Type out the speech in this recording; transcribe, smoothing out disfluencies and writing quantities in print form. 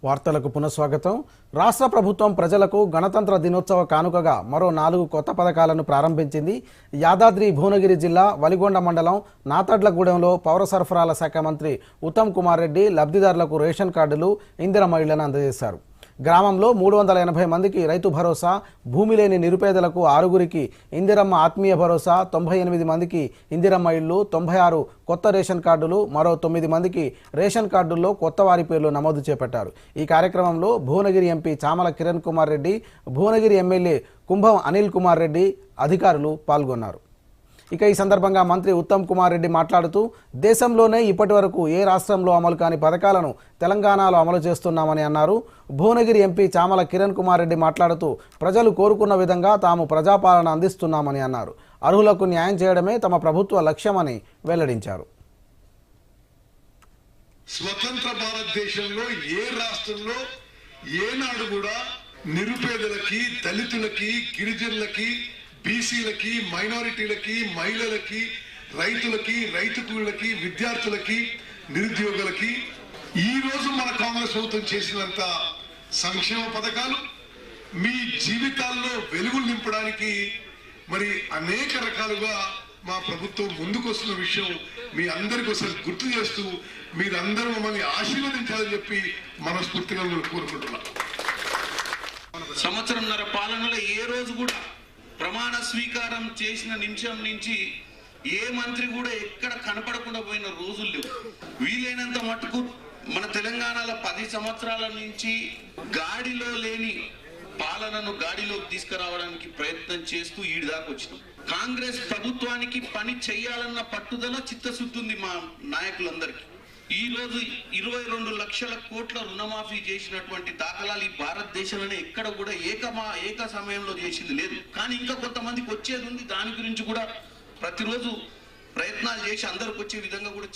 వార్తలకు పునఃస్వాగతం. రాష్ట్ర ప్రభుత్వం ప్రజలకు గణతంత్ర దినోత్సవ కానుకగా మరో 4 కొత్త పథకాలను ప్రారంభించింది. యాదాద్రి భువనగిరి జిల్లా వలిగొండ మండలం నాతడ్లగూడెంలో పౌర సరఫరాల శాఖ మంత్రి ఉత్తమ్ కుమార్ రెడ్డి లబ్ధిదారులకు రేషన్ కార్డులు, ఇందిరమ్మ ఇళ్లను అందజేశారు. గ్రామంలో 380 మందికి రైతు భరోసా, భూమి లేని నిరుపేదలకు 6గురికి ఇందిరమ్మ ఆత్మీయ భరోసా, 98 మందికి ఇందిరమ్మ ఇళ్లు, 96 కొత్త రేషన్ కార్డులు, మరో 9 మందికి రేషన్ కార్డుల్లో కొత్త వారి పేర్లు నమోదు చేపట్టారు. ఈ కార్యక్రమంలో భువనగిరి ఎంపీ చామల కిరణ్ కుమార్ రెడ్డి, భువనగిరి ఎమ్మెల్యే కుంభం అనిల్ కుమార్ రెడ్డి అధికారులు పాల్గొన్నారు. ఇక ఈ సందర్భంగా మంత్రి ఉత్తమ్ కుమార్ రెడ్డి మాట్లాడుతూ దేశంలోనే ఇప్పటి వరకు ఏ రాష్ట్రంలో అమలు కాని పథకాలను తెలంగాణలో అమలు చేస్తున్నామని అన్నారు. భువనగిరి ఎంపీ చామల కిరణ్ కుమార్ రెడ్డి మాట్లాడుతూ ప్రజలు కోరుకున్న విధంగా తాము ప్రజాపాలన అందిస్తున్నామని అన్నారు. అర్హులకు న్యాయం చేయడమే తమ ప్రభుత్వ లక్ష్యమని వెల్లడించారు. స్వతంత్ర భారతదేశంలో ఏ రాష్ట్రంలో ఏనాడు కూడా నిరుపేదలకి, దళితులకి, గిరిజనులకి, బీసీలకి, మైనారిటీలకి, మహిళలకి, రైతులకి, రైతు కూలీలకి, విద్యార్థులకి, నిరుద్యోగులకి ఈ రోజు మన కాంగ్రెస్ ప్రభుత్వం చేసినంత సంక్షేమ పథకాలు మీ జీవితాల్లో వెలుగులు నింపడానికి మరి అనేక రకాలుగా మా ప్రభుత్వం ముందుకు వస్తున్న విషయం మీ అందరికీ ఒకసారి గుర్తు చేస్తూ మీరందరూ మమ్మల్ని ఆశీర్వదించాలని చెప్పి మనస్ఫూర్తిగా మేము కోరుకుంటున్నాం. సంవత్సరంన్నర పాలనలో ఏ రోజు కూడా ప్రమాణ స్వీకారం చేసిన నిమిషం నుంచి ఏ మంత్రి కూడా ఎక్కడ కనపడకుండా పోయిన రోజులు లేవు. వీలైనంత మటుకు మన తెలంగాణలో 10 సంవత్సరాల నుంచి గాడిలో లేని పాలనను గాడిలోకి తీసుకురావడానికి ప్రయత్నం చేస్తూ ఈడి దాకా వచ్చినాం. కాంగ్రెస్ ప్రభుత్వానికి పని చేయాలన్న పట్టుదల, చిత్తశుద్ధి ఉంది మా నాయకులందరికీ. ఈ రోజు 22 లక్షల కోట్ల రుణమాఫీ చేసినటువంటి దాఖలాలు ఈ భారతదేశంలోనే ఎక్కడ కూడా ఏక సమయంలో చేసింది లేదు. కానీ ఇంకా కొంతమందికి వచ్చేది ఉంది. దాని గురించి కూడా ప్రతిరోజు ప్రయత్నాలు చేసి అందరికి వచ్చే విధంగా కూడా